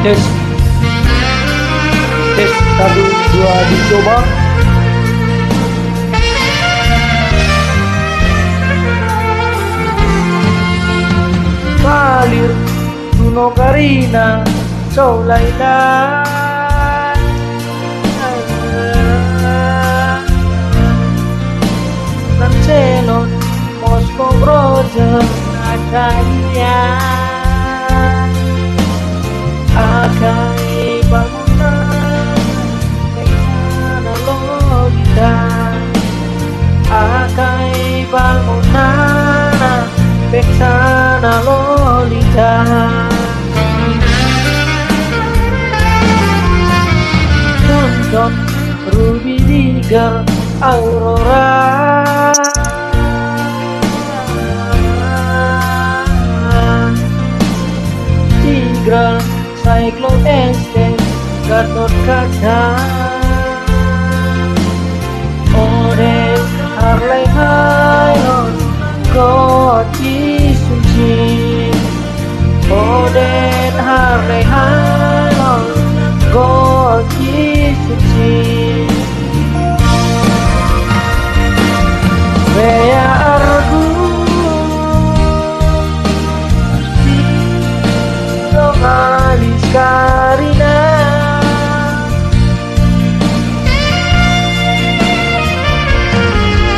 tes tes 1 2 dicoba. Kalir Duno Karina Saulaila Nan Celon Mosko Roger Akanya Akai bangunan Peksana Lolita Akai bangunan Peksana Lolita Nonton Ruby Diger Aurora Tigra Cyclone Estes Gatot Kaca Oden Harley Highland Koti Suci Oden Harley Highland Koti Suci Bea Argu Alis Karina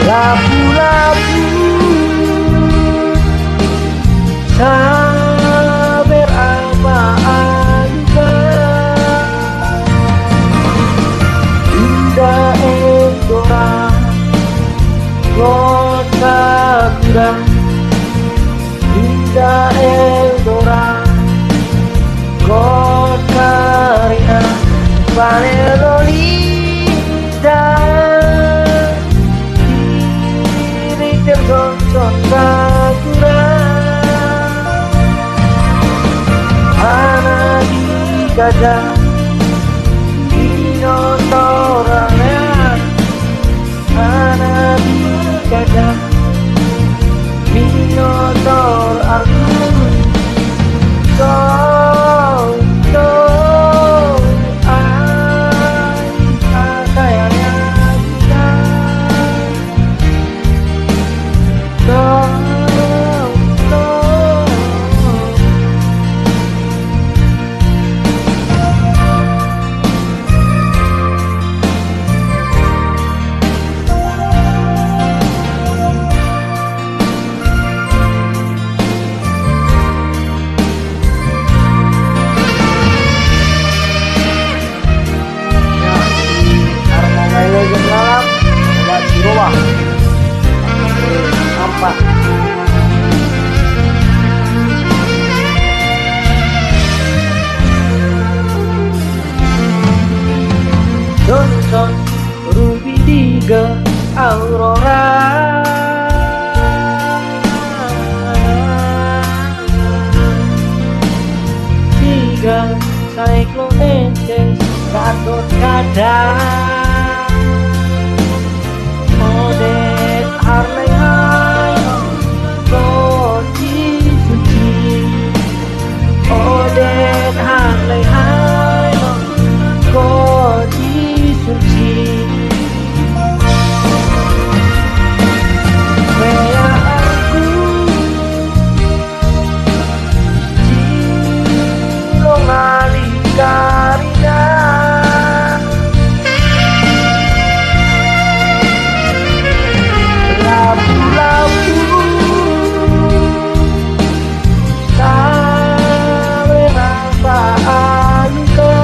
Lapu-lapu Saber apa aduka Indah Endora Kota Kura Indah Eldora Kota Karina Valelolita Diri tergoncon Sakura Anadi Gajah Dinosaurus Anadi Gajah Dinosaurus Johnson, Ruby Diger, Aurora Tiga, Cyclone Estes, Gatot Kaca Oden Harley Highland Koti Suci Oden Harley Highland Koti Suci Bea aku Cilong Alis Karina Lapu-lapu Saber apa aluka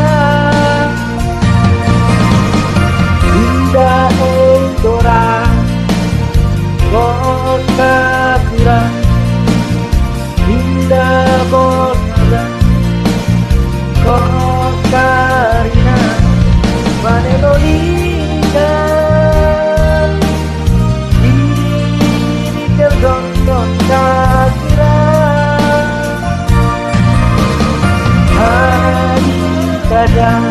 Indah Eldora Kota Kura Indah Kota Kota Karina Valelolita Diri tergoncon Sakura Hari Gajah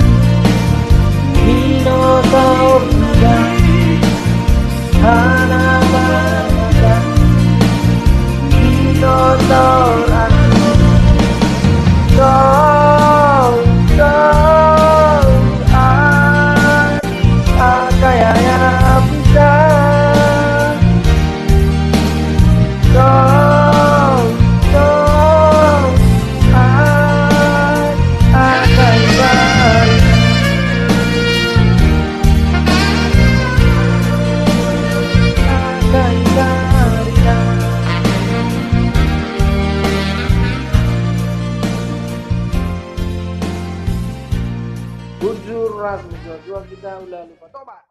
Dinosaurus Hanabata lupa tobat.